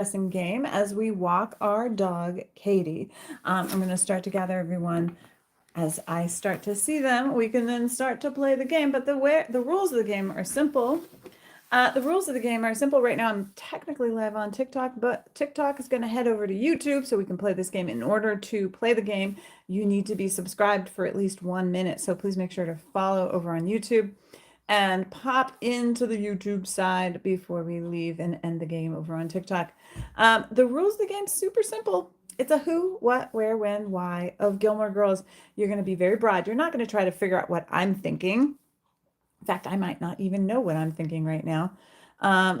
guessing game as we walk our dog, Katie. I'm going to start to gather everyone. As I start to see them, we can then start to play the game. But the rules of the game are simple. The rules of the game are simple. Right now, I'm technically live on TikTok, but TikTok is going to head over to YouTube so we can play this game. In order to play the game, you need to be subscribed for at least 1 minute. So please make sure to follow over on YouTube and pop into the YouTube side before we leave and end the game over on TikTok. The rules of the game super simple. It's a who, what, where, when, why of Gilmore Girls. You're going to be very broad. You're not going to try to figure out what I'm thinking. In fact, I might not even know what I'm thinking right now.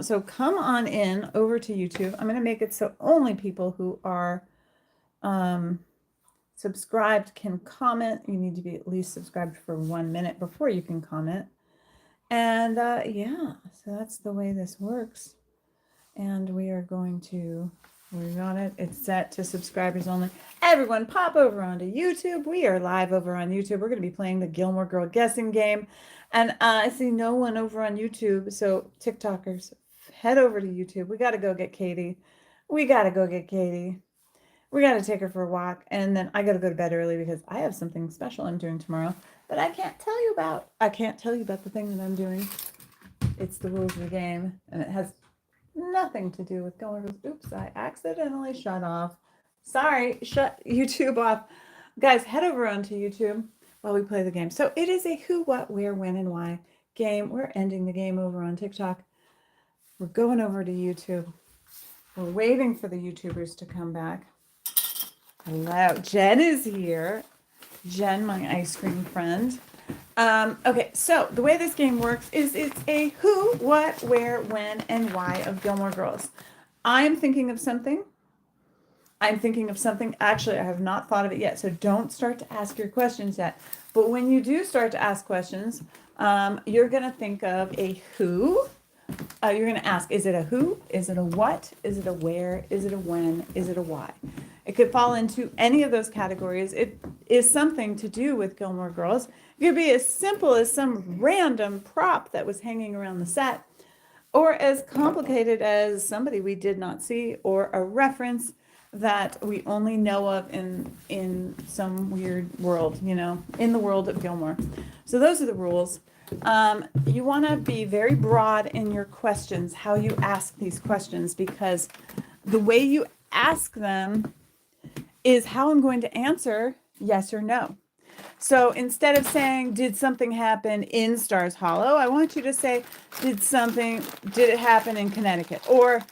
So come on in over to YouTube. I'm going to make it so only people who are subscribed can comment. You need to be at least subscribed for 1 minute before you can comment. And yeah, so that's the way this works. And we are going to, we got it. It's set to subscribers only. Everyone pop over onto YouTube. We are live over on YouTube. We're going to be playing the Gilmore Girl guessing game. And I see no one over on YouTube. So TikTokers, head over to YouTube. We got to go get Katie. We got to go get Katie. We got to take her for a walk. And then I got to go to bed early because I have something special I'm doing tomorrow. But I can't tell you about. I can't tell you about the thing that I'm doing. It's the rules of the game. And it has nothing to do with going. Oops, I accidentally shut off. Sorry, shut YouTube off. Guys, head over onto YouTube while we play the game. So it is a who, what, where, when, and why game. We're ending the game over on TikTok. We're going over to YouTube. We're waiting for the YouTubers to come back. Hello, Jen is here. Jen, my ice cream friend. Okay, so the way this game works is it's a who, what, where, when, and why of Gilmore Girls. I'm thinking of something. Actually, I have not thought of it yet, so don't start to ask your questions yet. But when you do start to ask questions, you're going to think of a who. You're going to ask, is it a who? Is it a what? Is it a where? Is it a when? Is it a why? It could fall into any of those categories. It is something to do with Gilmore Girls. It could be as simple as some random prop that was hanging around the set, or as complicated as somebody we did not see, or a reference that we only know of in some weird world, in the world of Gilmore. So those are the rules. You want to be very broad in your questions, how you ask these questions, because the way you ask them is how I'm going to answer yes or no. So instead of saying, did something happen in Stars Hollow, I want you to say, did it happen in Connecticut? Or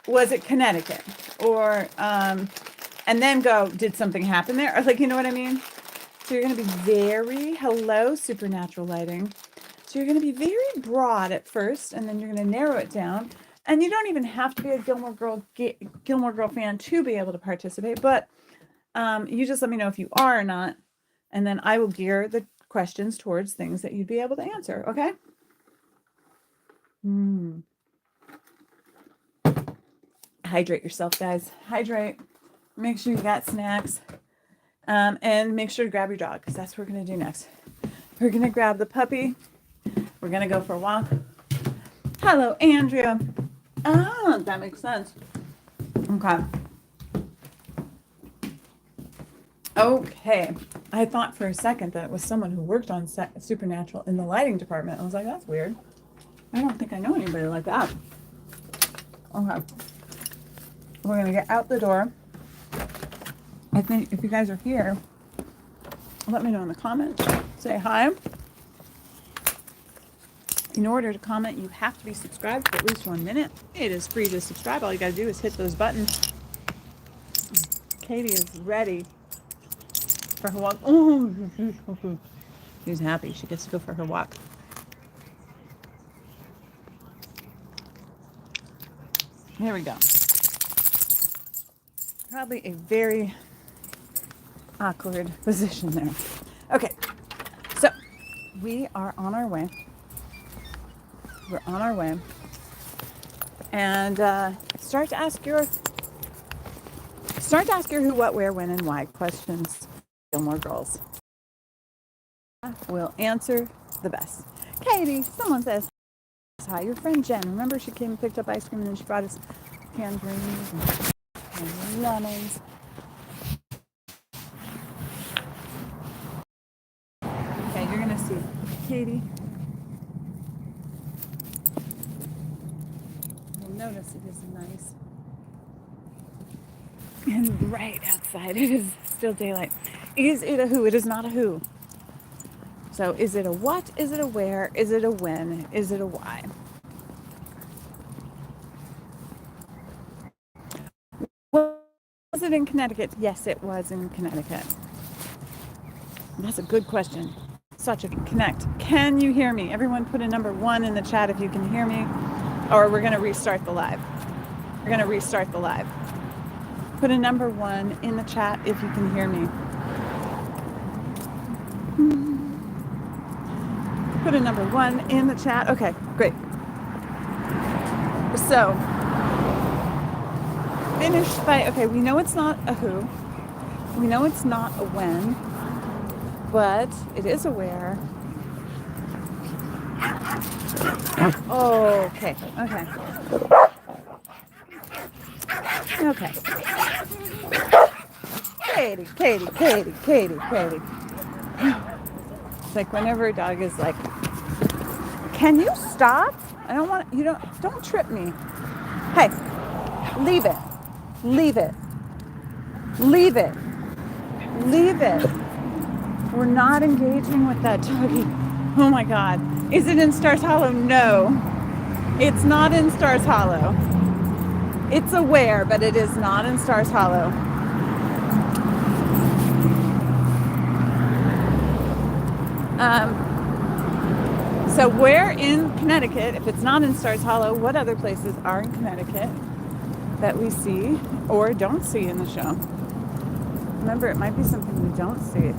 was it Connecticut? Or, and then go, did something happen there? Or you know what I mean? So you're going to be hello, supernatural lighting. So you're going to be very broad at first, and then you're going to narrow it down. And you don't even have to be a Gilmore Girl fan to be able to participate, but you just let me know if you are or not, and then I will gear the questions towards things that you'd be able to answer, okay? Hydrate yourself, guys. Hydrate. Make sure you got snacks. And make sure to grab your dog, because that's what we're going to do next. We're going to grab the puppy. We're going to go for a walk. Hello, Andrea. Oh, that makes sense. Okay. Okay. I thought for a second that it was someone who worked on Supernatural in the lighting department. I was like, that's weird. I don't think I know anybody like that. Okay. We're going to get out the door. I think if you guys are here, let me know in the comments. Say hi. In order to comment, you have to be subscribed for at least 1 minute. It is free to subscribe. All you got to do is hit those buttons. Katie is ready for her walk. Oh, she's happy. She gets to go for her walk. Here we go. Probably a very awkward position there. Okay, so we are on our way. We're on our way. And start to ask your who, what, where, when, and why questions. Gilmore Girls will answer the best. Katie, someone says hi. Your friend Jen. Remember she came and picked up ice cream and then she brought us tangerines and lemons. Okay, you're gonna see Katie. You'll notice it is nice and bright outside. It is still daylight. Is it a who? It is not a who. So is it a what? Is it a where? Is it a when? Is it a why? Was it in Connecticut? Yes, it was in Connecticut. That's a good question. Such a connect. Can you hear me? Everyone put a number 1 in the chat if you can hear me, or we're going to restart the live. We're going to restart the live. Put a number 1 in the chat if you can hear me. Put a number 1 in the chat. Okay, great. So, finish by, okay, we know it's not a who. We know it's not a when, but it is a where. Oh, okay, okay. Okay. Katie. It's like whenever a dog is like, can you stop? I don't want, don't trip me. Hey, leave it. We're not engaging with that doggy. Oh my God. Is it in Stars Hollow? No, it's not in Stars Hollow. It's aware, but it is not in Stars Hollow. So where in Connecticut, if it's not in Stars Hollow, what other places are in Connecticut that we see or don't see in the show? Remember, it might be something we don't see.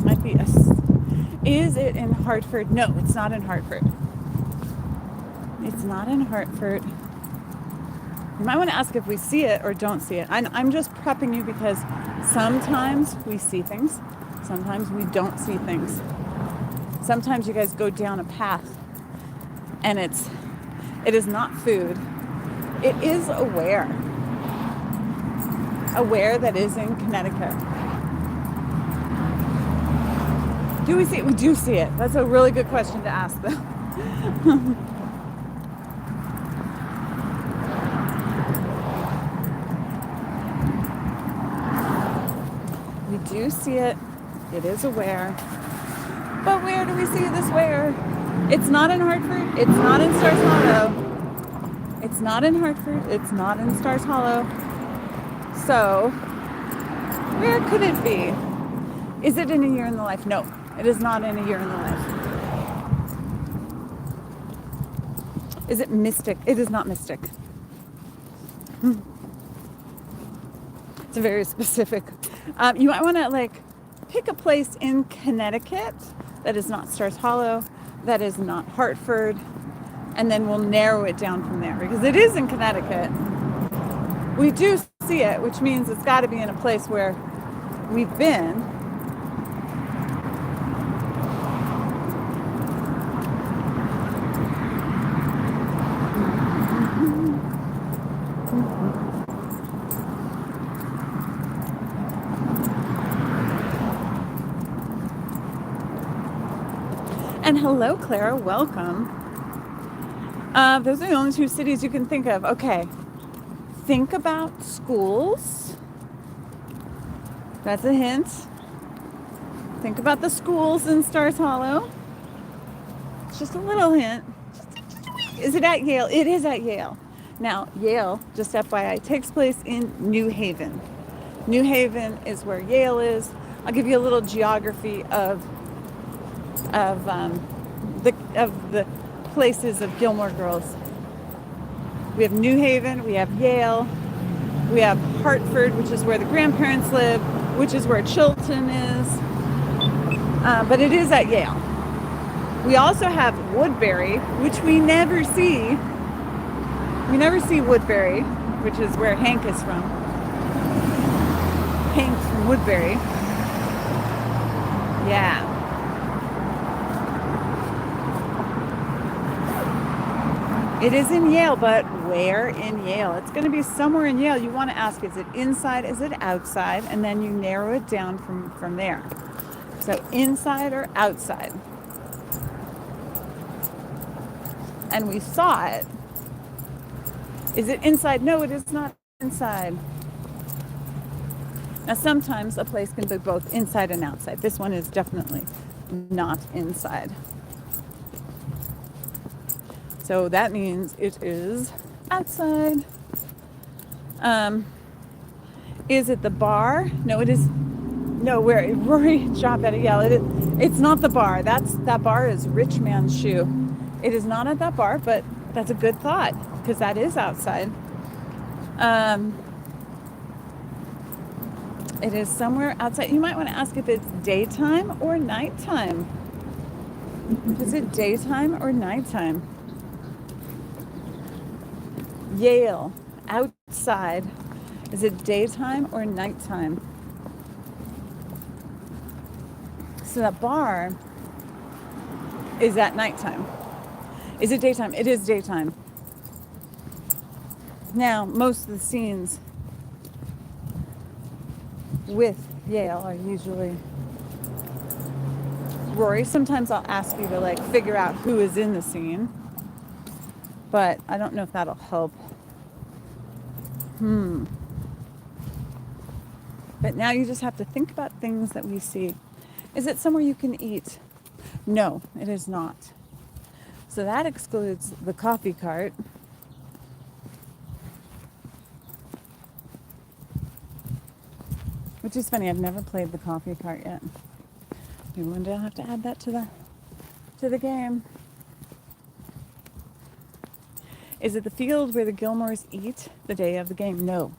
Might be is it in Hartford? No, it's not in Hartford. It's not in Hartford. You might want to ask if we see it or don't see it. I'm just prepping you because sometimes we see things. Sometimes we don't see things. Sometimes you guys go down a path and it is not food. It is aware. Aware that is in Connecticut. Do we see it? We do see it. That's a really good question to ask though. We do see it. It is aware. But where do we see this where? It's not in Hartford. It's not in Stars Hollow. It's not in Hartford. It's not in Stars Hollow. So, where could it be? Is it in A Year in the Life? No, it is not in A Year in the Life. Is it Mystic? It is not Mystic. It's a very specific. You might want to pick a place in Connecticut that is not Stars Hollow, that is not Hartford, and then we'll narrow it down from there because it is in Connecticut. We do see it, which means it's got to be in a place where we've been. And hello, Clara, welcome. Those are the only 2 cities you can think of. Okay, think about schools. That's a hint. Think about the schools in Stars Hollow. It's just a little hint. Is it at Yale? It is at Yale. Now, Yale, just FYI, takes place in New Haven. New Haven is where Yale is. I'll give you a little geography of the places of Gilmore Girls. We have New Haven, we have Yale, we have Hartford, which is where the grandparents live, which is where Chilton is, but it is at Yale. We also have Woodbury, which we never see. We never see Woodbury, which is where Hank is from. Hank's from Woodbury. Yeah. It is in Yale, but where in Yale? It's going to be somewhere in Yale. You want to ask, is it inside, is it outside? And then you narrow it down from there. So inside or outside? And we saw it. Is it inside? No, it is not inside. Now, sometimes a place can be both inside and outside. This one is definitely not inside. So that means it is outside. Is it the bar? No, it is. No, where Rory shop at Yale. It's not the bar. That bar is Rich Man's Shoe. It is not at that bar, but that's a good thought because that is outside. It is somewhere outside. You might want to ask if it's daytime or nighttime. Is it daytime or nighttime? Yale, outside. Is it daytime or nighttime? So that bar is at nighttime. Is it daytime? It is daytime. Now, most of the scenes with Yale are usually Rory. Sometimes I'll ask you to like figure out who is in the scene, but I don't know if that'll help. But now you just have to think about things that we see. Is it somewhere you can eat? No, it is not. So that excludes the coffee cart. Which is funny, I've never played the coffee cart yet. Maybe one day I'll have to add that to the game. Is it the field where the Gilmores eat the day of the game? No,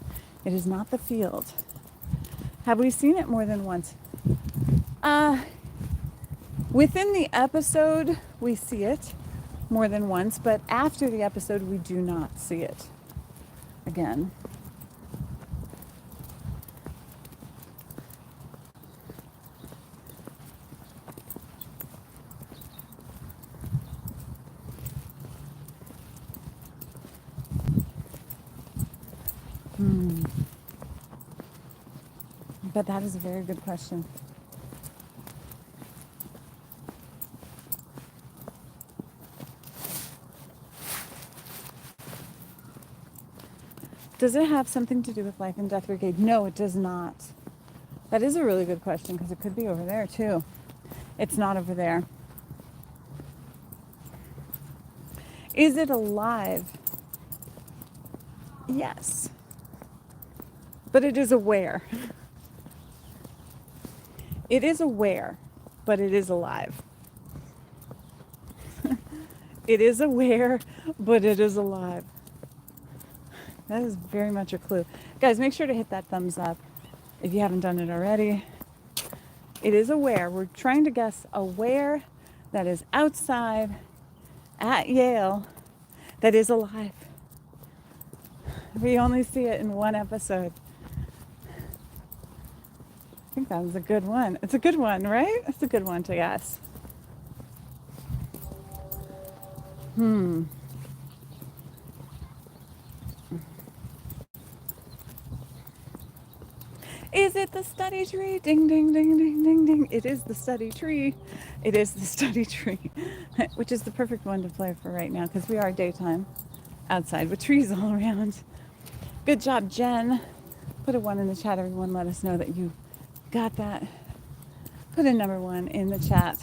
it is not the field. Have we seen it more than once? Within the episode, we see it more than once, but after the episode, we do not see it again. But that is a very good question. Does it have something to do with Life and Death Brigade? No, it does not. That is a really good question because it could be over there too. It's not over there. Is it alive? Yes. But it is aware. It is aware, but it is alive. It is aware, but it is alive. That is very much a clue. Guys, make sure to hit that thumbs up if you haven't done it already. It is aware. We're trying to guess aware that is outside at Yale that is alive. We only see it in one episode. I think that was a good one. It's a good one, right? It's a good one to guess. Is it the study tree? Ding, ding, ding, ding, ding, ding. It is the study tree. It is the study tree, which is the perfect one to play for right now because we are daytime outside with trees all around. Good job, Jen. Put a 1 in the chat, everyone. Let us know that you got that. Put a number 1 in the chat.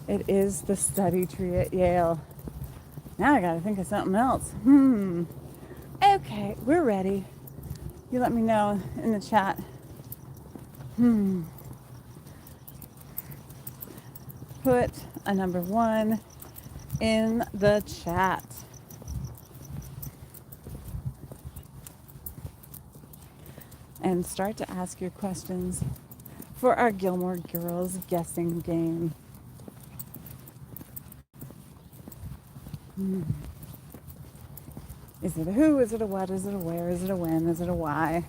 It is the study tree at Yale. Now I gotta think of something else. Okay, we're ready. You let me know in the chat. Put a number 1 in the chat. And start to ask your questions for our Gilmore Girls guessing game. Is it a who? Is it a what? Is it a where? Is it a when? Is it a why?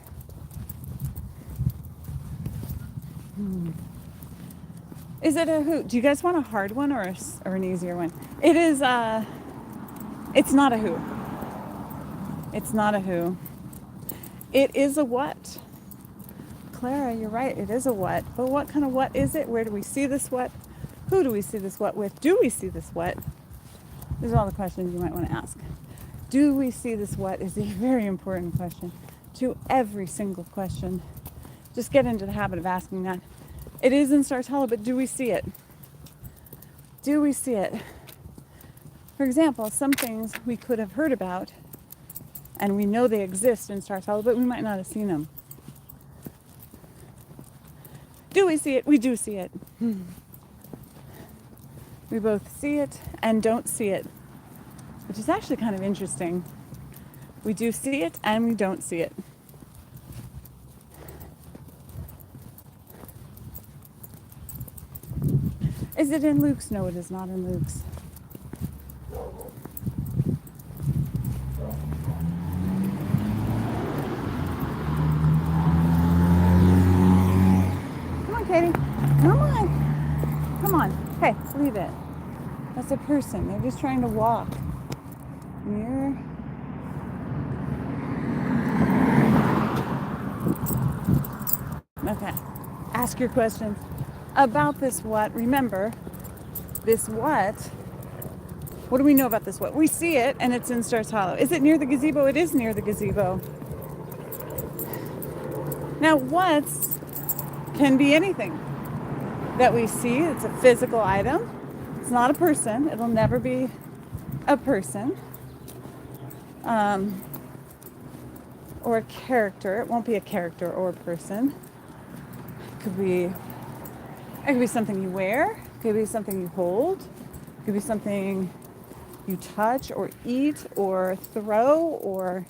Is it a who? Do you guys want a hard one or an easier one? It is It's not a who. It's not a who. It is a what. Clara, you're right. It is a what. But what kind of what is it? Where do we see this what? Who do we see this what with? Do we see this what? These are all the questions you might want to ask. Do we see this what is a very important question to every single question. Just get into the habit of asking that. It is in Stars Hollow, but do we see it? Do we see it? For example, some things we could have heard about and we know they exist in Stars Hollow, but we might not have seen them. Do we see it? We do see it. We both see it and don't see it, which is actually kind of interesting. We do see it and we don't see it. Is it in Luke's? No, it is not in Luke's. Come on, Katie. Come on. Come on. Hey, leave it. That's a person. They're just trying to walk. Mirror. Okay. Ask your questions about this what. Remember, this what do we know about this what? We see it and it's in Stars Hollow. Is it near the gazebo? It is near the gazebo. Now, what's can be anything that we see. It's a physical item. It's not a person. It'll never be a person. Or a character. It won't be a character or a person. It could be something you wear. It could be something you hold. It could be something you touch or eat or throw, or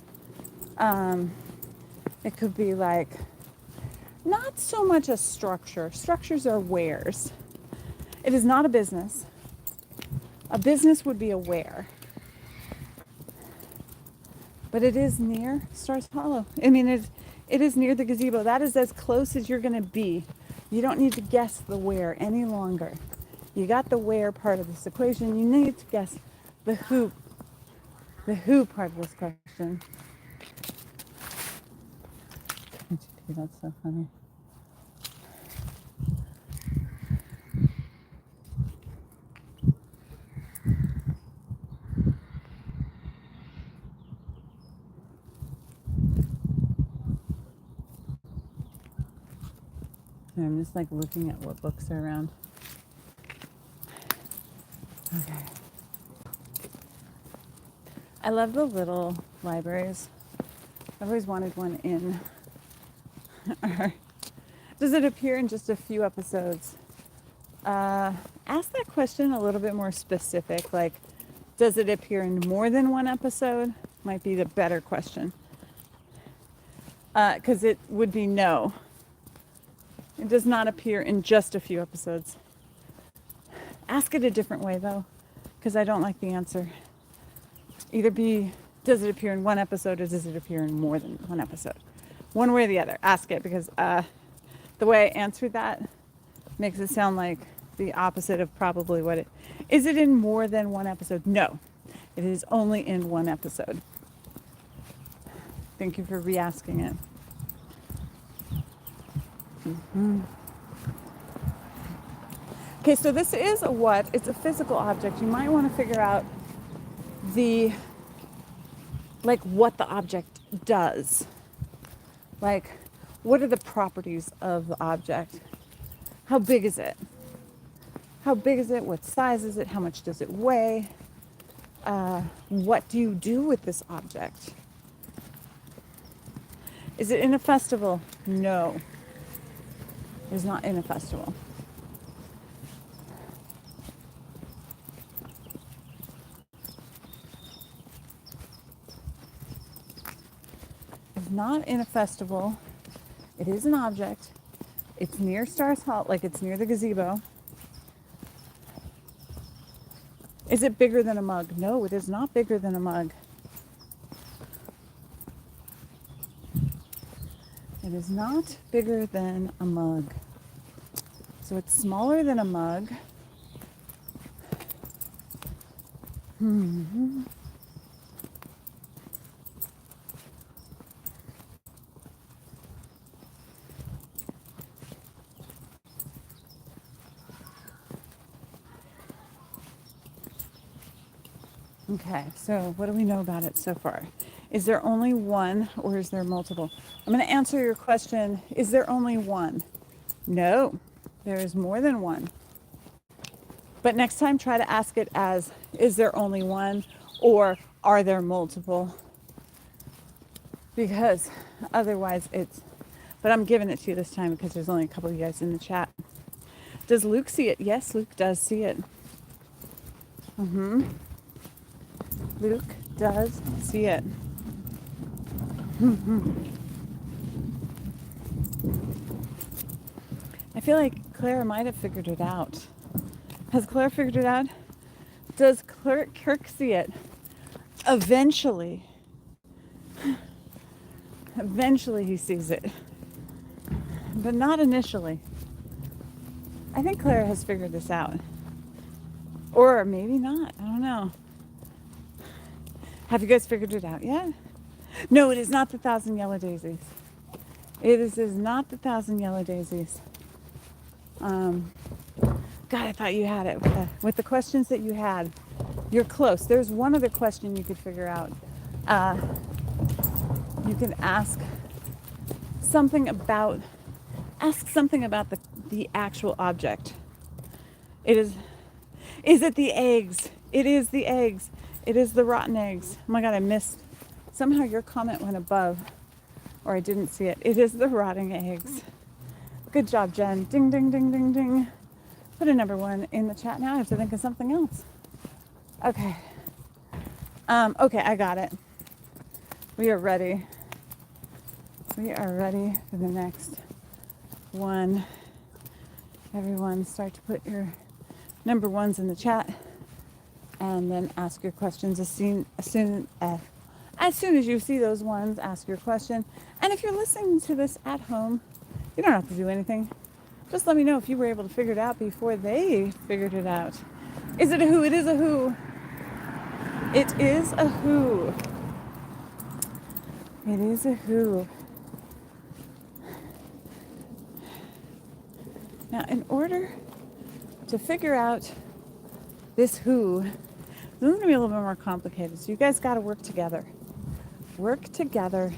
it could be like not so much a structure. Structures are wares. It is not a business. A business would be a ware. But it is near Stars Hollow. I mean, it is near the gazebo. That is as close as you're going to be. You don't need to guess the where any longer. You got the where part of this equation. You need to guess the who part of this question. That's so funny. I'm just like looking at what books are around. Okay. I love the little libraries. I've always wanted one in. Does it appear in just a few episodes? Ask that question a little bit more specific. Like, does it appear in more than one episode? Might be the better question. Because it would be no. It does not appear in just a few episodes. Ask it a different way, though, because I don't like the answer. Either be, does it appear in one episode or does it appear in more than one episode? One way or the other. Ask it, because the way I answered that makes it sound like the opposite of probably what it is. It in more than one episode? No. It is only in one episode. Thank you for re-asking it. Mm-hmm. Okay, so this is a what? It's a physical object. You might want to figure out what the object does. Like, what are the properties of the object? How big is it? How big is it? What size is it? How much does it weigh? What do you do with this object? Is it in a festival? No. It is not in a festival. It's not in a festival. It is an object. It's near Stars Hollow, like it's near the gazebo. Is it bigger than a mug? No, it is not bigger than a mug. It is not bigger than a mug. So it's smaller than a mug. Okay, so what do we know about it so far? Is there only one or is there multiple? I'm going to answer your question, is there only one? No, there is more than one. But next time try to ask it as, is there only one or are there multiple? Because otherwise it's, but I'm giving it to you this time because there's only a couple of you guys in the chat. Does Luke see it? Yes, Luke does see it. Luke does see it. I feel like Clara might have figured it out. Has Claire figured it out? Does Kirk see it? Eventually. Eventually he sees it. But not initially. I think Claire has figured this out. Or maybe not. I don't know. Have you guys figured it out yet? No, it is not the 1,000 Yellow Daisies. It is not the 1,000 Yellow Daisies. God, I thought you had it with the questions that you had. You're close. There's one other question you could figure out. You can ask something about the actual object. Is it the eggs? It is the eggs. It is the rotten eggs. Oh my God, I missed. Somehow your comment went above, or I didn't see it. It is the rotting eggs. Good job, Jen. Ding, ding, ding, ding, ding. Put a number one in the chat now. I have to think of something else. Okay. Okay, I got it. We are ready. We are ready for the next one. Everyone start to put your number ones in the chat and then ask your questions as soon as you see those ones, ask your question. And if you're listening to this at home, you don't have to do anything. Just let me know if you were able to figure it out before they figured it out. Is it a who? It is a who. It is a who. It is a who. Now, in order to figure out this who, this is going to be a little bit more complicated. So you guys got to work together. Work together.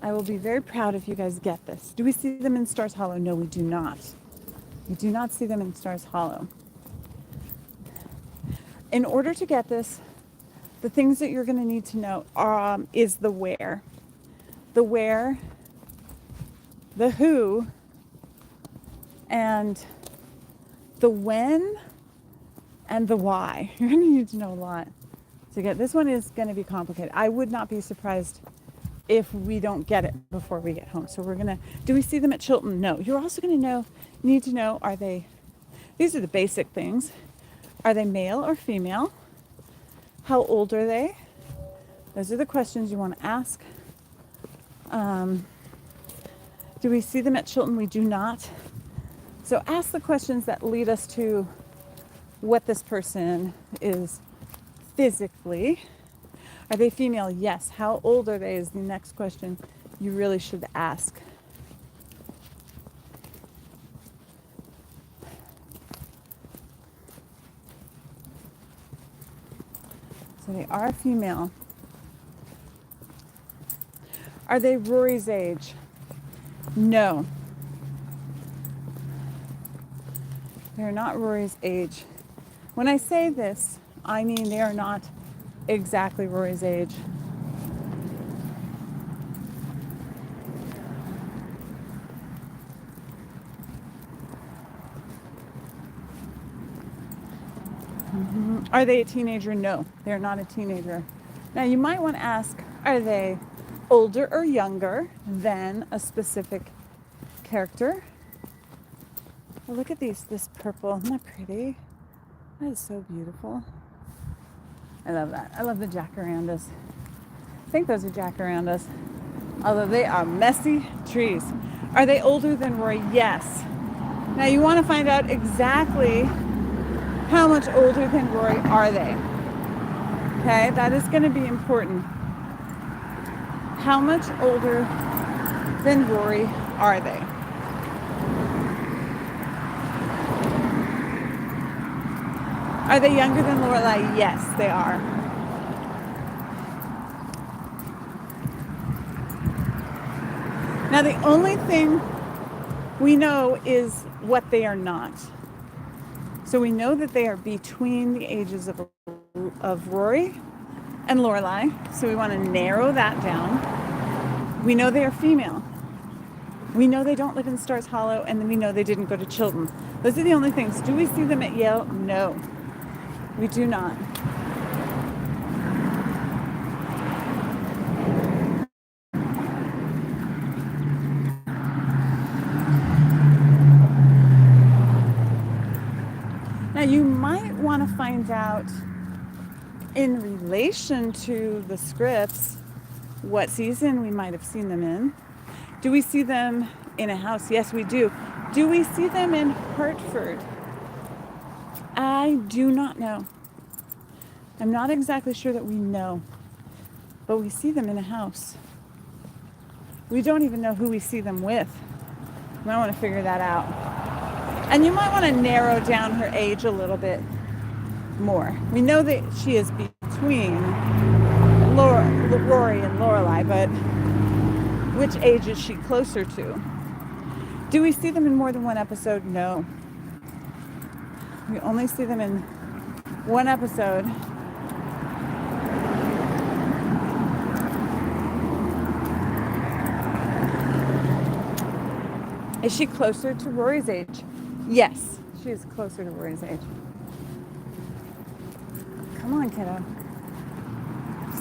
I will be very proud if you guys get this. Do we see them in Stars Hollow? No, we do not. We do not see them in Stars Hollow. In order to get this, the things that you're going to need to know is the where. The where, the who, and the when, and the why. You're going to need to know a lot to get this. One is going to be complicated. I would not be surprised if we don't get it before we get home. So we're going to, do we see them at Chilton? No. You're also going to need to know, these are the basic things. Are they male or female? How old are they? Those are the questions you want to ask. Do we see them at Chilton? We do not. So ask the questions that lead us to what this person is physically. Are they female? Yes. How old are they is the next question you really should ask. So they are female. Are they Rory's age? No. They're not Rory's age. When I say this, I mean they are not exactly Rory's age. Are they a teenager? No, they're not a teenager. Now you might want to ask, are they older or younger than a specific character? Well, look at this purple. Isn't that pretty? That is so beautiful. I love that. I love the jacarandas. I think those are jacarandas. Although they are messy trees. Are they older than Rory? Yes. Now you want to find out exactly how much older than Rory are they. Okay, that is going to be important. How much older than Rory are they? Are they younger than Lorelai? Yes, they are. Now, the only thing we know is what they are not. So we know that they are between the ages of Rory and Lorelai. So we want to narrow that down. We know they are female. We know they don't live in Stars Hollow, and then we know they didn't go to Chilton. Those are the only things. Do we see them at Yale? No, we do not. Now, you might want to find out in relation to the scripts what season we might have seen them in. Do we see them in a house? Yes, we do. Do we see them in Hartford? I do not know. I'm not exactly sure that we know, but we see them in a house. We don't even know who we see them with. You might want to figure that out. And you might want to narrow down her age a little bit more. We know that she is between Rory and Lorelai, but which age is she closer to? Do we see them in more than one episode? No. We only see them in one episode. Is she closer to Rory's age? Yes, she is closer to Rory's age. Come on, kiddo.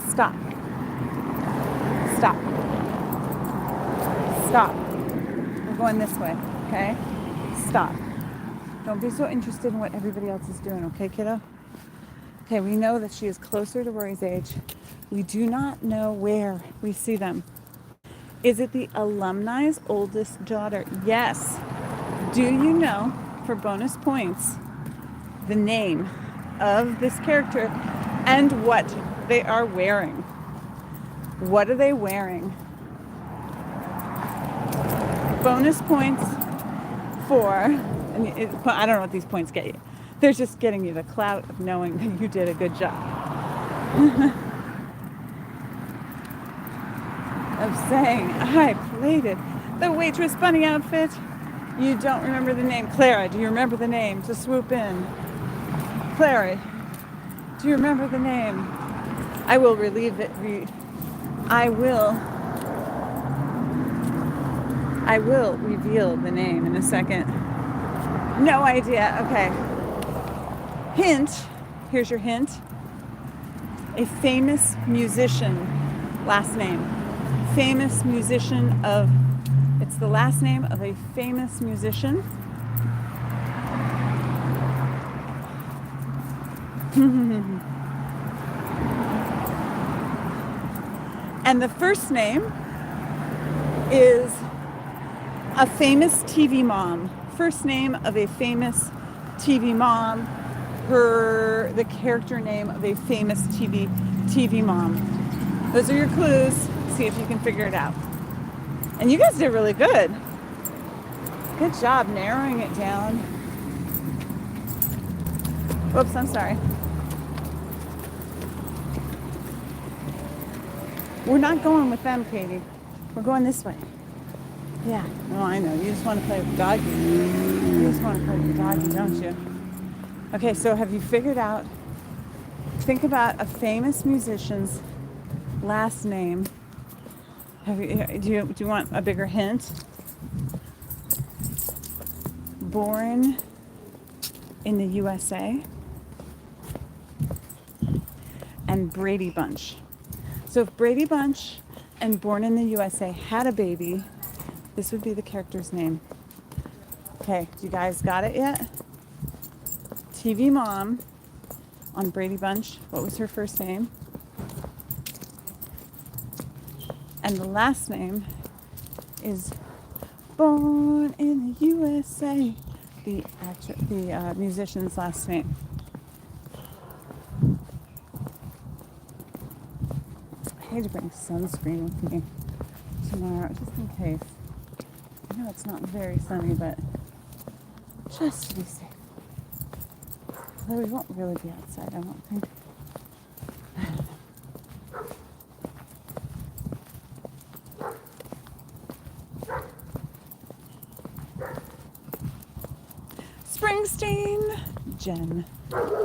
Stop. Stop. Stop. We're going this way, okay? Stop. Don't be so interested in what everybody else is doing, okay, kiddo? Okay, we know that she is closer to Rory's age. We do not know where we see them. Is it the alumni's oldest daughter? Yes. Do you know, for bonus points, the name of this character and what they are wearing? What are they wearing? Bonus points for, I don't know what these points get you. They're just getting you the clout of knowing that you did a good job. Of saying, I played it. The waitress bunny outfit. You don't remember the name. Clara, do you remember the name to swoop in? Clara, do you remember the name? I will relieve it. I will reveal the name in a second. No idea. Okay. Hint. Here's your hint. A famous musician. Last name. Famous musician of, it's the last name of a famous musician. And the first name is a famous TV mom. First name of a famous TV mom. The character name of a famous TV mom. Those are your clues. See if you can figure it out. And you guys did really good. Good job narrowing it down. Whoops, I'm sorry. We're not going with them, Katie. We're going this way. Yeah. Oh, I know. You just want to play with the doggy. You just want to play with the doggy, don't you? Okay, so have you figured out? Think about a famous musician's last name. Do you want a bigger hint? Born in the USA and Brady Bunch. So if Brady Bunch and Born in the USA had a baby, this would be the character's name. Okay, you guys got it yet? TV mom on Brady Bunch. What was her first name? And the last name is Born in the USA. The musician's last name. I need to bring sunscreen with me tomorrow, just in case. I know it's not very sunny, but just to be safe. Although we won't really be outside, I don't think. Springsteen. Jen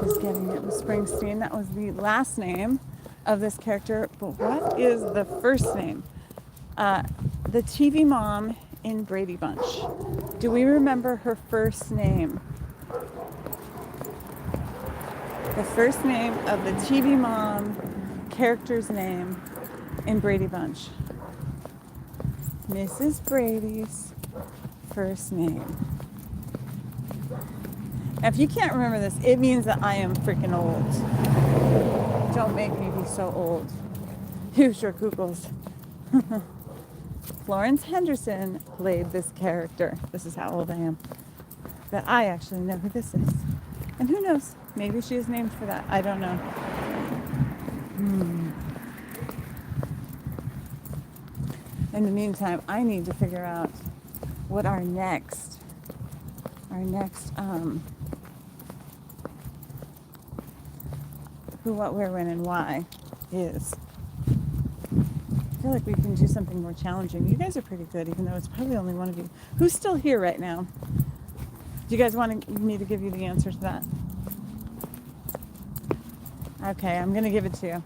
is getting it with Springsteen. That was the last name of this character. But what is the first name? The TV mom in Brady Bunch. Do we remember her first name? The first name of the TV mom character's name in Brady Bunch. Mrs. Brady's first name. Now, if you can't remember this, it means that I am freaking old. Don't make me be so old. You sure Googles. Florence Henderson played this character. This is how old I am. That I actually know who this is. And who knows? Maybe she is named for that. I don't know. In the meantime, I need to figure out what our next who, what, where, when, and why is. I feel like we can do something more challenging. You guys are pretty good, even though it's probably only one of you. Who's still here right now? Do you guys want me to give you the answer to that? Okay, I'm going to give it to you.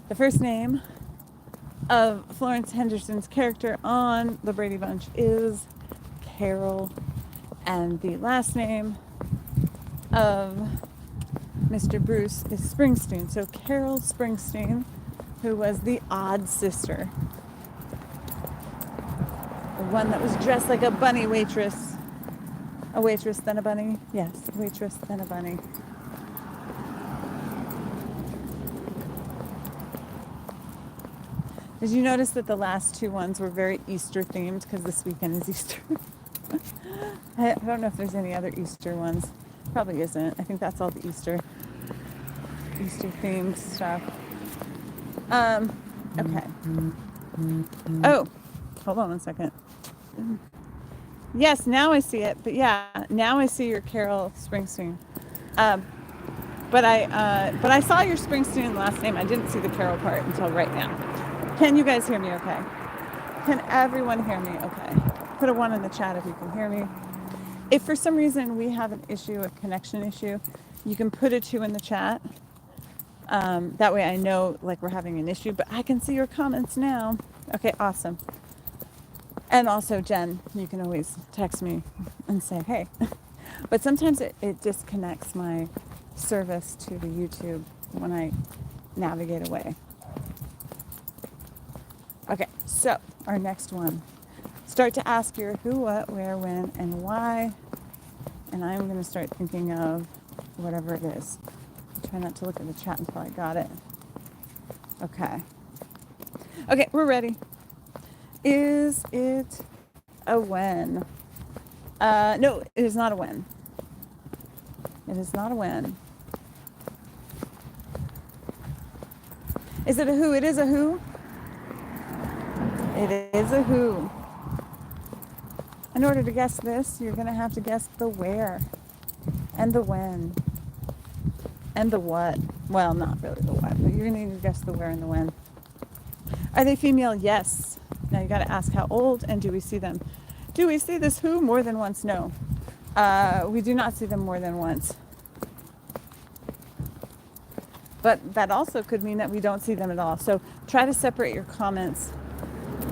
The first name of Florence Henderson's character on The Brady Bunch is Carol. And the last name of Mr. Bruce is Springsteen. So Carol Springsteen, who was the odd sister. The one that was dressed like a bunny waitress. A waitress, then a bunny? Yes, a waitress, then a bunny. Did you notice that the last two ones were very Easter themed because this weekend is Easter? I don't know if there's any other Easter ones. Probably isn't. I think that's all the Easter themed stuff. Okay. Oh, hold on one second. Yes, now I see it. But yeah, now I see your Carol Springsteen. But I saw your Springsteen last name. I didn't see the Carol part until right now. Can you guys hear me okay? Can everyone hear me okay? Put a 1 in the chat if you can hear me. If for some reason we have an issue, a connection issue, you can put a 2 in the chat. That way I know like we're having an issue, but I can see your comments now. Okay, awesome. And also, Jen, you can always text me and say, hey. But sometimes it disconnects my service to the YouTube when I navigate away. Okay, so our next one. Start to ask your who, what, where, when, and why. And I'm going to start thinking of whatever it is. I'll try not to look at the chat until I got it. Okay. Okay, we're ready. Is it a when? No, it is not a when. It is not a when. Is it a who? It is a who. It is a who. In order to guess this, you're going to have to guess the where and the when and the what. Well, not really the what, but you're going to need to guess the where and the when. Are they female? Yes. Now you got to ask how old and do we see them? Do we see this who more than once? No. We do not see them more than once. But that also could mean that we don't see them at all. So try to separate your comments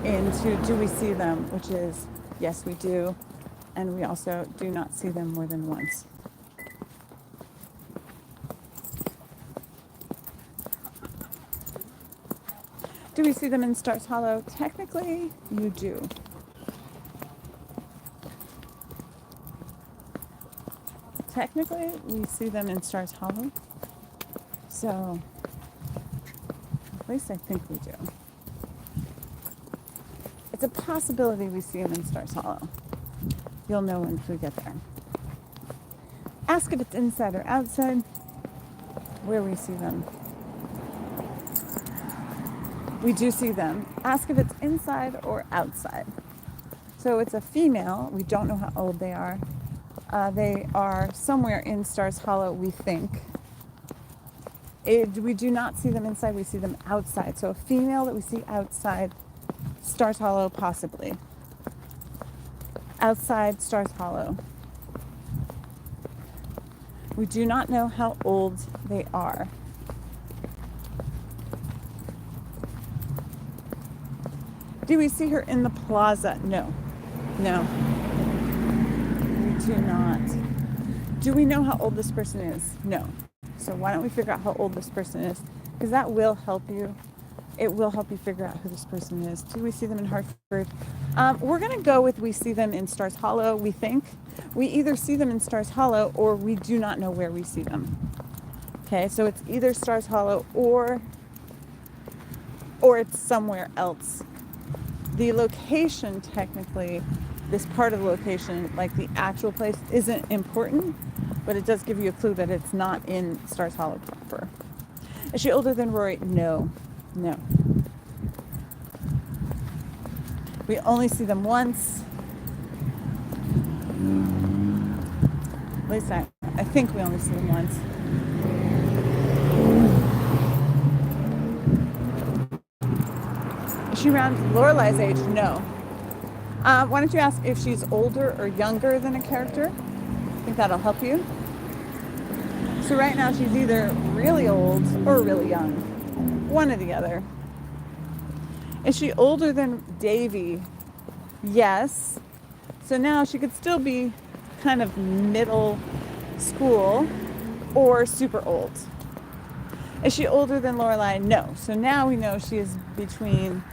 into do we see them, which is yes, we do. And we also do not see them more than once. Do we see them in Stars Hollow? Technically, you do. Technically, we see them in Stars Hollow. So, at least I think we do. It's a possibility we see them in Stars Hollow. You'll know once we get there. Ask if it's inside or outside, where we see them. We do see them. Ask if it's inside or outside. So it's a female. We don't know how old they are. They are somewhere in Stars Hollow, we think. We do not see them inside, we see them outside. So a female that we see outside Stars Hollow, possibly. Outside Stars Hollow. We do not know how old they are. Do we see her in the plaza? No. No. We do not. Do we know how old this person is? No. So why don't we figure out how old this person is? Because that will help you. It will help you figure out who this person is. Do we see them in Hartford? We're going to go with we see them in Stars Hollow, we think. We either see them in Stars Hollow or we do not know where we see them. Okay, so it's either Stars Hollow or it's somewhere else. The location, technically, this part of the location, like the actual place, isn't important, but it does give you a clue that it's not in Stars Hollow proper. Is she older than Rory? No. No. We only see them once. At least I think we only see them once. Is she around Lorelai's age? No. Why don't you ask if she's older or younger than a character? I think that'll help you. So right now she's either really old or really young. One or the other. Is she older than Davy? Yes. So now she could still be kind of middle school or super old. Is she older than Lorelai? No. So now we know she is between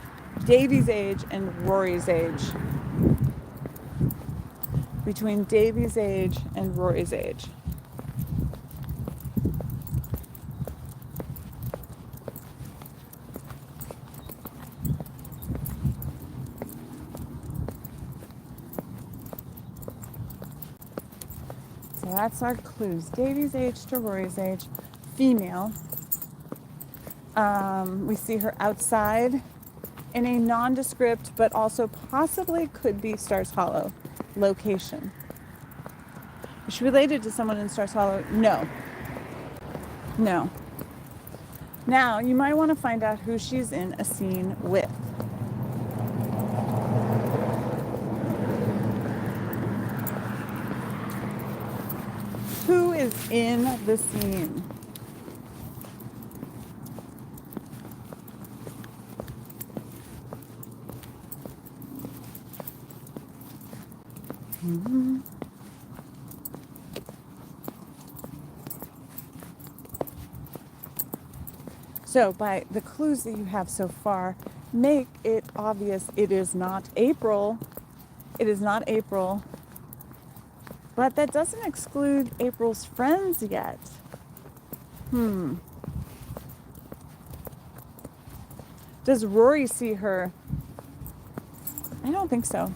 Davy's age and Rory's age. Between Davy's age and Rory's age. So that's our clues. Davy's age to Rory's age. Female. We see her outside in a nondescript, but also possibly could be Stars Hollow location. Is she related to someone in Stars Hollow? No. No. Now, you might want to find out who she's in a scene with. Who is in the scene? Mm-hmm. So by the clues that you have so far, make it obvious it is not April. It is not April. But that doesn't exclude April's friends yet. Does Rory see her? I don't think so.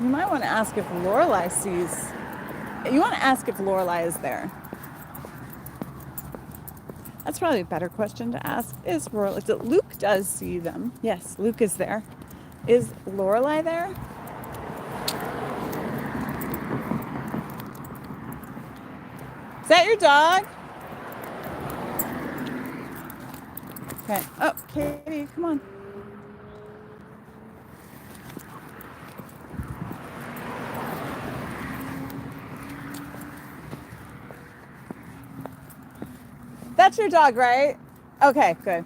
You might want to ask if Lorelai sees. You want to ask if Lorelai is there. That's probably a better question to ask. Is Lorelai? Luke does see them. Yes, Luke is there. Is Lorelai there? Is that your dog? Okay. Oh, Katie, come on. That's your dog, right? Okay, good.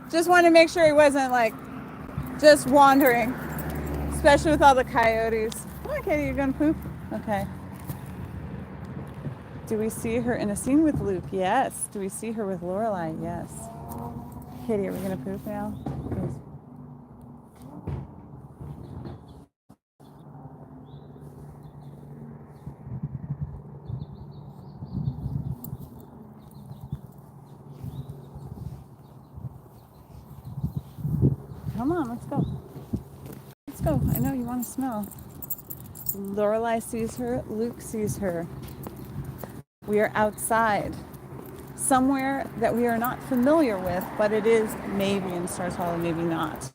Just wanted to make sure he wasn't like just wandering, especially with all the coyotes. Come on, Katie, you're gonna poop? Okay. Do we see her in a scene with Luke? Yes. Do we see her with Lorelai? Yes. Katie, are we gonna poop now? Please. Come on, let's go. Let's go. I know you want to smell. Lorelai sees her. Luke sees her. We are outside. Somewhere that we are not familiar with, but it is maybe in Stars Hollow, maybe not.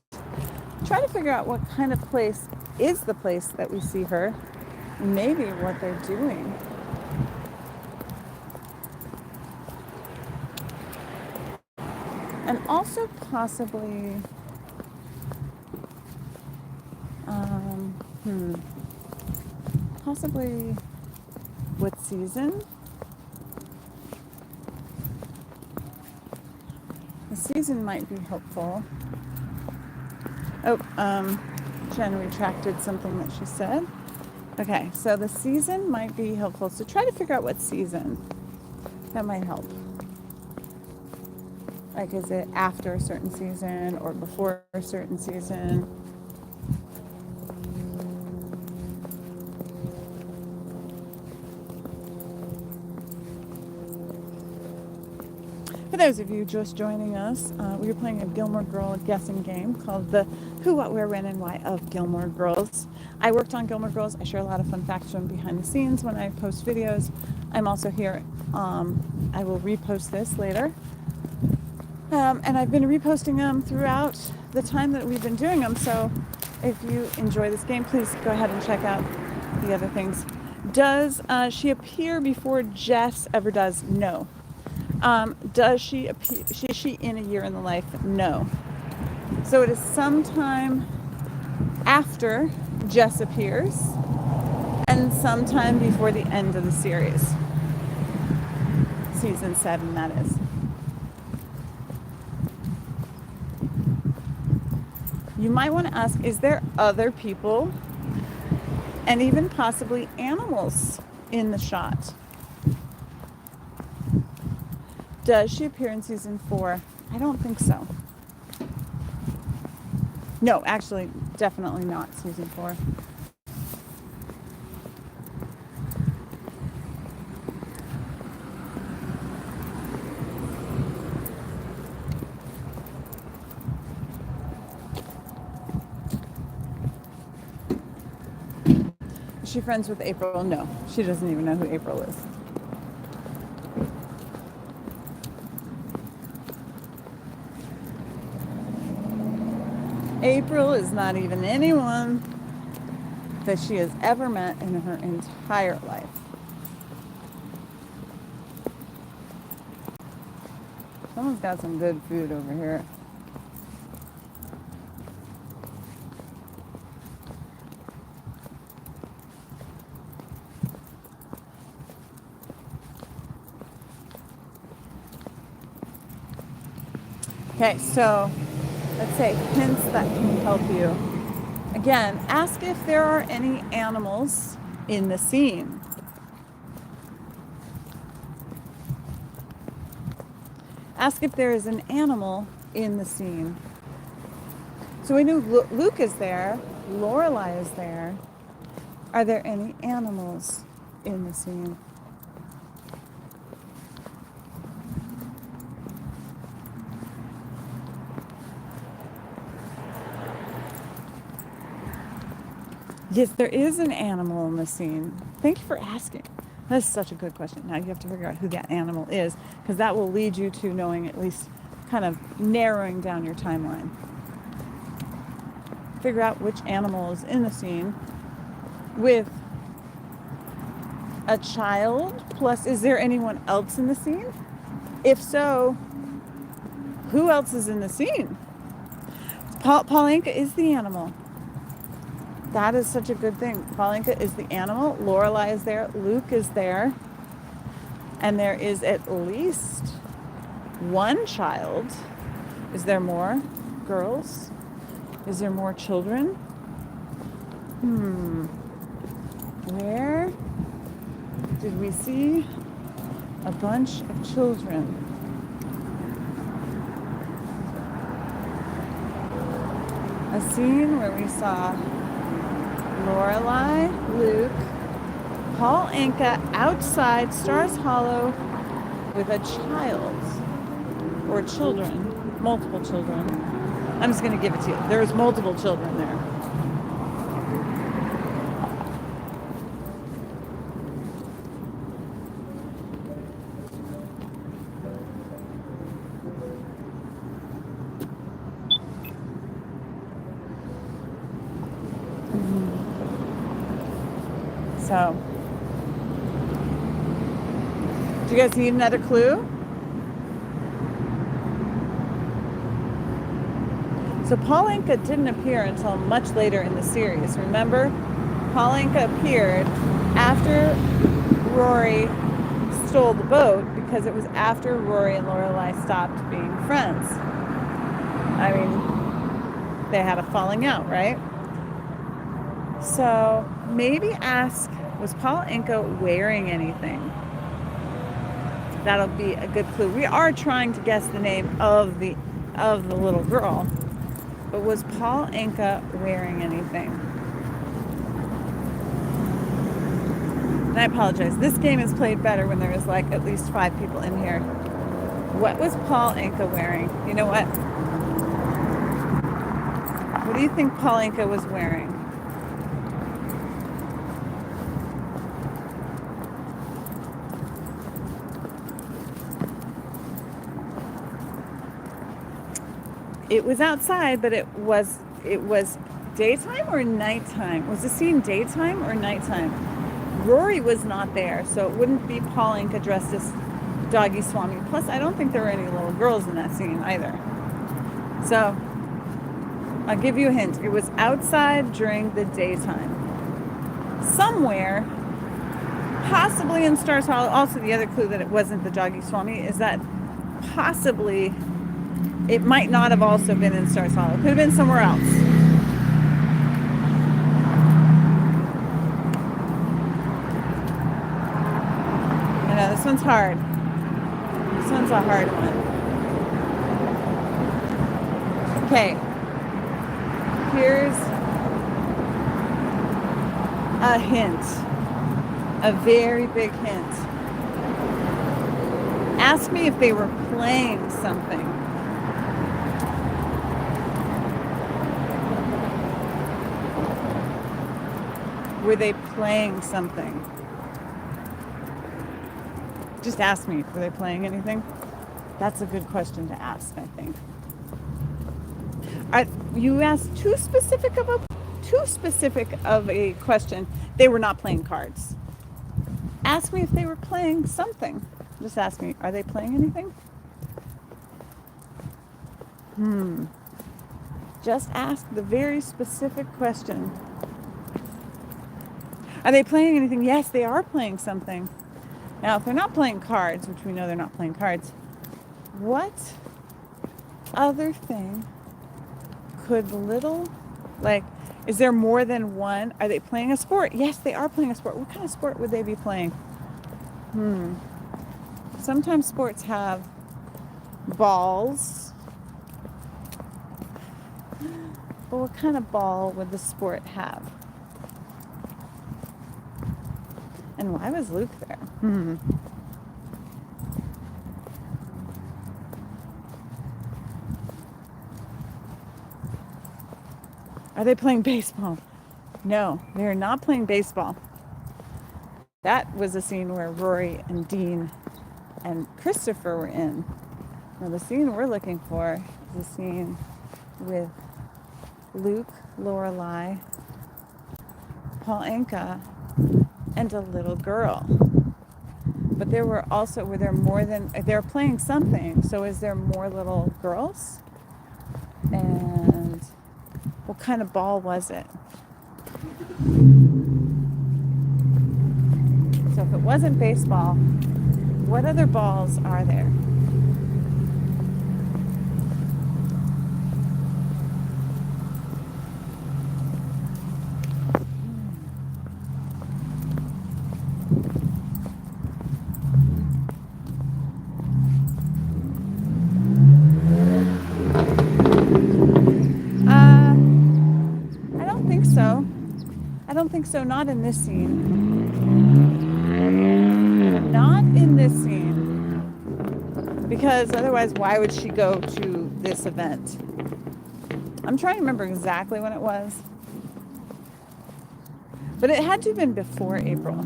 Try to figure out what kind of place is the place that we see her, maybe what they're doing. And also possibly, possibly what season? The season might be helpful. Oh, Jen retracted something that she said. Okay, so the season might be helpful. So try to figure out what season. That might help. Like, is it after a certain season or before a certain season? For those of you just joining us, we are playing a Gilmore Girl guessing game called the Who, What, Where, When, and Why of Gilmore Girls. I worked on Gilmore Girls. I share a lot of fun facts from behind the scenes when I post videos. I'm also here. I will repost this later. And I've been reposting them throughout the time that we've been doing them. So if you enjoy this game, please go ahead and check out the other things. Does she appear before Jess ever does? No. Does she appear? Is she in A Year in the Life? No. So it is sometime after Jess appears and sometime before the end of the series. Season 7, that is. You might want to ask, is there other people and even possibly animals in the shot? Does she appear in season 4? I don't think so. No, actually, definitely not season 4. Is she friends with April? No, she doesn't even know who April is. April is not even anyone that she has ever met in her entire life. Someone's got some good food over here. Okay, so let's say hints that can help you. Again, ask if there are any animals in the scene. Ask if there is an animal in the scene. So we knew Luke is there, Lorelai is there. Are there any animals in the scene? Yes, there is an animal in the scene. Thank you for asking. That's such a good question. Now you have to figure out who that animal is, because that will lead you to knowing, at least kind of narrowing down your timeline. Figure out which animal is in the scene with a child. Plus, is there anyone else in the scene? If so, who else is in the scene? Paulinka is the animal. That is such a good thing. Paulinka is the animal. Lorelai is there. Luke is there. And there is at least one child. Is there more girls? Is there more children? Where did we see a bunch of children? A scene where we saw Lorelai, Luke, Paul Anka outside Stars Hollow with a child or children, multiple children. I'm just going to give it to you. There's multiple children there. So, do you guys need another clue? So Paul Anka didn't appear until much later in the series. Remember, Paul Anka appeared after Rory stole the boat because it was after Rory and Lorelai stopped being friends. I mean, they had a falling out, right? So maybe ask, was Paul Anka wearing anything? That'll be a good clue. We are trying to guess the name of the little girl. But was Paul Anka wearing anything? And I apologize. This game is played better when there is like at least 5 people in here. What was Paul Anka wearing? You know what? What do you think Paul Anka was wearing? It was outside, but it was daytime or nighttime? Was the scene daytime or nighttime? Rory was not there, so it wouldn't be Paul Anka dressed as Doggy Swami. Plus, I don't think there were any little girls in that scene either. So, I'll give you a hint. It was outside during the daytime. Somewhere, possibly in Stars Hollow. Also, the other clue that it wasn't the Doggy Swami is that possibly it might not have also been in Stars Hollow. It could have been somewhere else. I know, this one's hard. This one's a hard one. Okay. Here's a hint. A very big hint. Ask me if they were playing something. Were they playing something? Just ask me, were they playing anything? That's a good question to ask, I think. You asked too specific of a question. They were not playing cards. Ask me if they were playing something. Just ask me, are they playing anything? Just ask the very specific question. Are they playing anything? Yes, they are playing something. Now, if they're not playing cards, which we know they're not playing cards, what other thing could is there more than one? Are they playing a sport? Yes, they are playing a sport. What kind of sport would they be playing? Sometimes sports have balls. But what kind of ball would the sport have? And why was Luke there? Are they playing baseball? No, they're not playing baseball. That was a scene where Rory and Dean and Christopher were in. Now the scene we're looking for is a scene with Luke, Lorelai, Paul Anka, and a little girl. But they were playing something, so is there more little girls? And what kind of ball was it? So if it wasn't baseball, what other balls are there? I don't think so, not in this scene. Not in this scene. Because otherwise, why would she go to this event? I'm trying to remember exactly when it was. But it had to have been before April.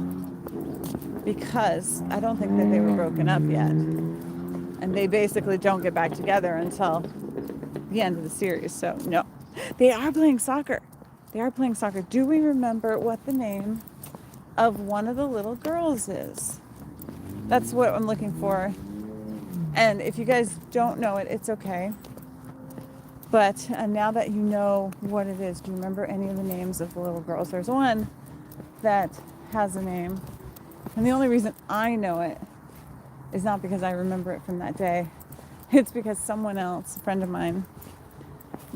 Because I don't think that they were broken up yet. And they basically don't get back together until the end of the series. So, no. They are playing soccer. They are playing soccer. Do we remember what the name of one of the little girls is. That's what I'm looking for. And if you guys don't know it, it's okay. But now that you know what it is, do you remember any of the names of the little girls? There's one that has a name. And the only reason I know it is not because I remember it from that day. It's because someone else, a friend of mine,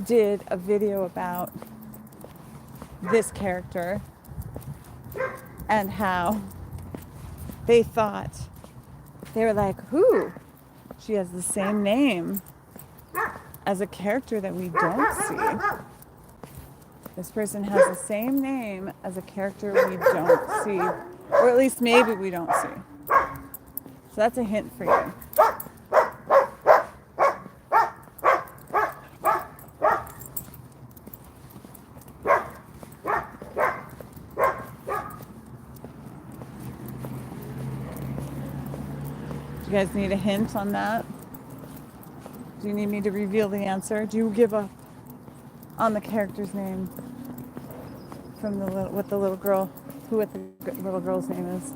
did a video about this character and how they thought, they were like, who? She has the same name as a character that we don't see. This person has the same name as a character we don't see. Or at least maybe we don't see. So that's a hint for you. Do you guys need a hint on that? Do you need me to reveal the answer? Do you give up on the character's name from what the little girl name is?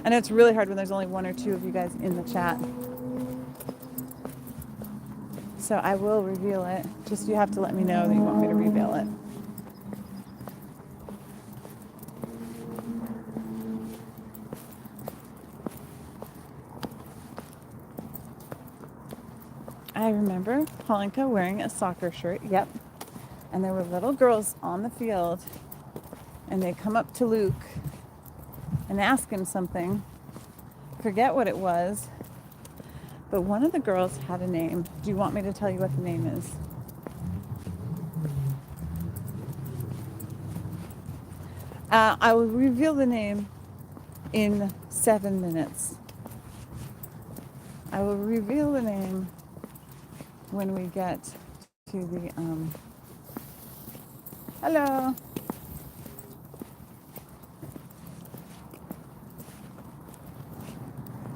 I know it's really hard when there's only one or two of you guys in the chat. So I will reveal it. Just you have to let me know that you want me to reveal it. I remember Paulinka wearing a soccer shirt. Yep. And there were little girls on the field, and they come up to Luke and ask him something. Forget what it was, but one of the girls had a name. Do you want me to tell you what the name is? I will reveal the name in 7 minutes. I will reveal the name when we get to the, hello.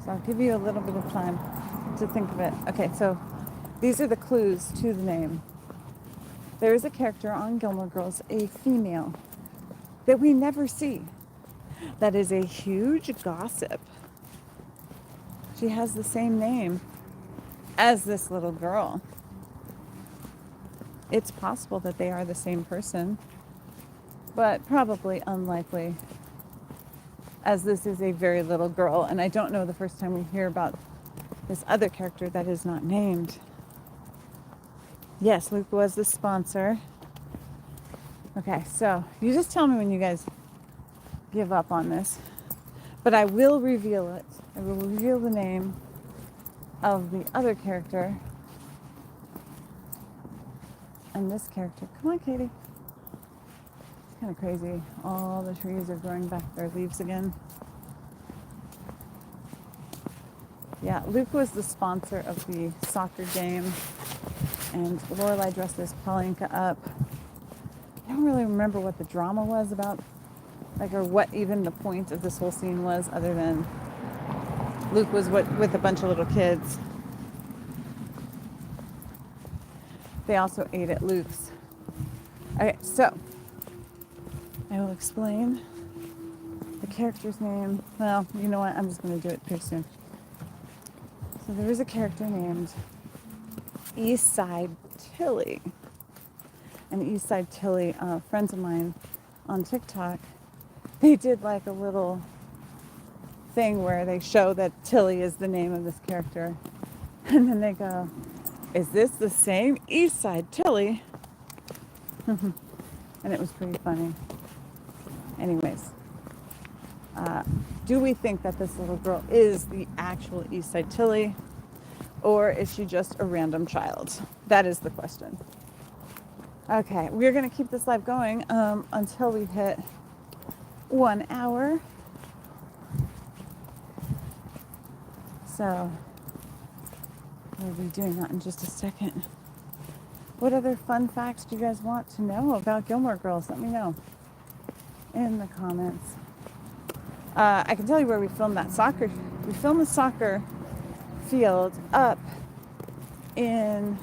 So I'll give you a little bit of time to think of it. Okay, so these are the clues to the name. There is a character on Gilmore Girls, a female, that we never see. That is a huge gossip. She has the same name as this little girl. It's possible that they are the same person, but probably unlikely, as this is a very little girl, and I don't know the first time we hear about this other character that is not named. Yes, Luke was the sponsor. Okay, so you just tell me when you guys give up on this, but I will reveal it. I will reveal the name of the other character and this character. Come on, Katie. It's kind of crazy. All the trees are growing back their leaves again. Yeah, Luke was the sponsor of the soccer game, and Lorelai dressed as Paulinka up. I don't really remember what the drama was about, or what even the point of this whole scene was, other than Luke was with a bunch of little kids. They also ate at Luke's. Okay, so I will explain the character's name. Well, you know what? I'm just going to do it pretty soon. So there is a character named Eastside Tilly. And Eastside Tilly, friends of mine on TikTok, they did like a little thing where they show that Tilly is the name of this character. And then they go, is this the same Eastside Tilly? And it was pretty funny. Anyways, do we think that this little girl is the actual Eastside Tilly, or is she just a random child? That is the question. Okay, we're going to keep this live going until we hit 1 hour. So we'll be doing that in just a second. What other fun facts do you guys want to know about Gilmore Girls? Let me know in the comments. I can tell you where we filmed that soccer. We filmed the soccer field up in...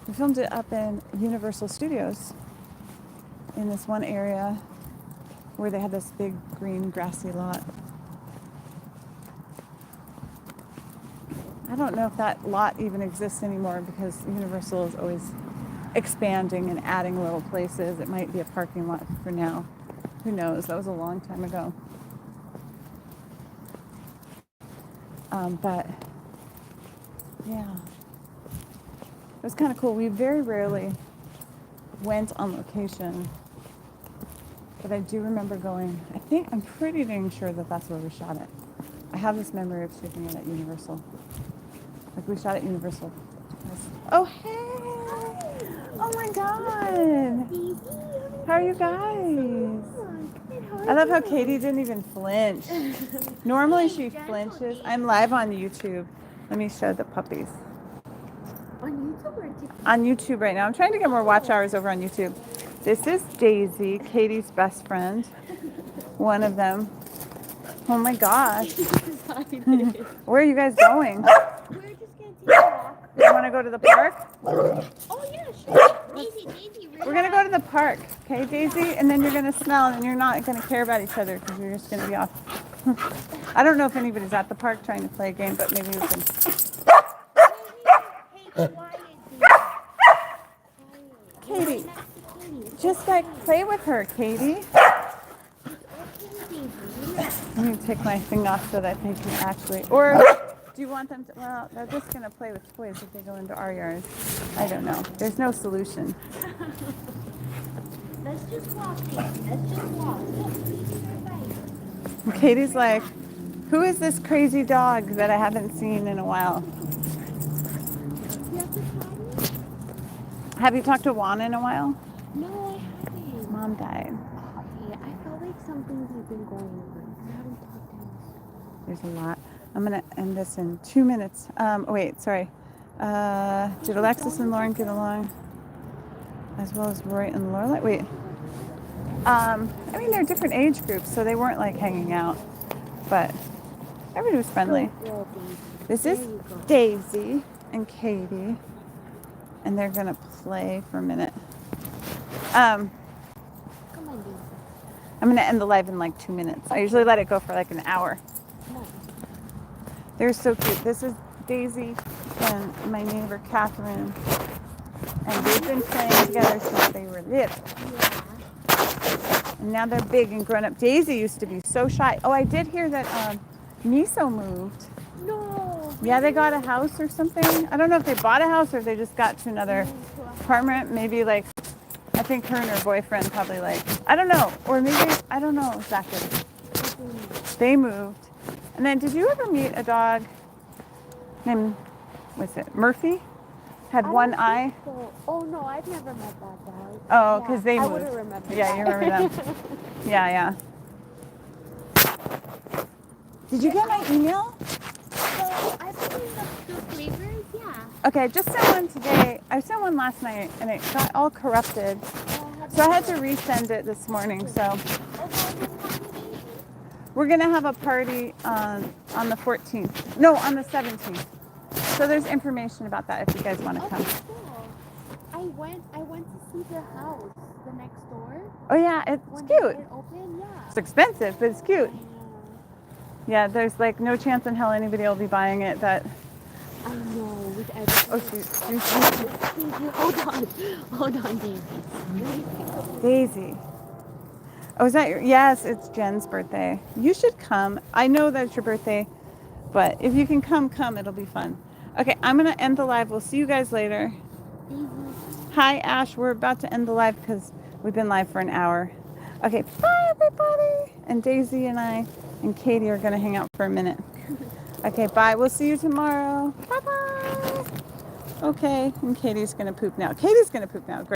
We filmed it up in Universal Studios in this one area. where they had this big green grassy lot. I don't know if that lot even exists anymore because Universal is always expanding and adding little places. It might be a parking lot for now. Who knows? That was a long time ago. But yeah, it was kind of cool. We very rarely went on location, but I do remember going. I'm pretty dang sure that that's where we shot it. I have this memory of shooting it at Universal. Like we shot at Universal. Oh hey! Oh my God! How are you guys? I love how Katie didn't even flinch. Normally she flinches. I'm live on YouTube. Let me show the puppies. On YouTube or TikTok? On YouTube right now. I'm trying to get more watch hours over on YouTube. This is Daisy, Katie's best friend. One of them. Oh my gosh. Where are you guys going? We're just gonna take a walk. You want to go to the park? Oh yeah, sure. Daisy, We're going to go to the park, okay, Daisy? And then you're going to smell and you're not going to care about each other because you're just going to be off. I don't know if anybody's at the park trying to play a game, but maybe we can. Hey, quiet, Katie, just like play with her, Katie. Let me take my thing off so that they can actually, or do you want them to, well, they're just going to play with toys if they go into our yard. I don't know. There's no solution. Let's just walk, Daisy. Let's just walk. And Katie's like, who is this crazy dog that I haven't seen in a while? You have to try? Have you talked to Juan in a while? No, I haven't. Mom died. Okay, I felt like some things have been going over. I haven't talked to him. There's a lot. I'm going to end this in 2 minutes. Wait, sorry. Did Alexis and Lauren get along? As well as Roy and Lorelai? Wait. I mean, they're different age groups, so they weren't like hanging out. But everybody was friendly. This is Daisy and Katie. And they're going to play for a minute. Come on, Daisy. I'm going to end the live in like 2 minutes. I usually let it go for like an hour. Come on. They're so cute. This is Daisy and my neighbor Catherine. And they've been playing together since they were little. Yeah. And now they're big and grown up. Daisy used to be so shy. Oh, I did hear that Miso moved. No. Yeah, they got a house or something. I don't know if they bought a house or if they just got to another apartment. Maybe like, I think her and her boyfriend probably like, I don't know. Or maybe, I don't know exactly. They moved. And then did you ever meet a dog named, what's it, Murphy? Had one eye? So. Oh no, I've never met that dog. Oh, because they I moved. wouldn't remember. Yeah, you remember them. Yeah. Did you get my email? So I believe the flavors, yeah. Okay, I just sent one today. I sent one last night and it got all corrupted. So I had to resend it this morning. So we're going to have a party on the 14th. No, on the 17th. So there's information about that if you guys want to come. Cool. I went to see the house, the next door. Oh yeah, it's When cute. It opened, yeah. It's expensive, but it's cute. Yeah, there's like no chance in hell anybody will be buying it that. I know, with everything. Oh, shoot. Hold on, Daisy. Daisy. Oh, is that your? Yes, it's Jen's birthday. You should come. I know that it's your birthday, but if you can come. It'll be fun. Okay, I'm going to end the live. We'll see you guys later. Hi, Ash. We're about to end the live because we've been live for an hour. Okay, bye, everybody. And Daisy and I and Katie are going to hang out for a minute. Okay, bye. We'll see you tomorrow. Bye-bye. Okay, and Katie's going to poop now. Great.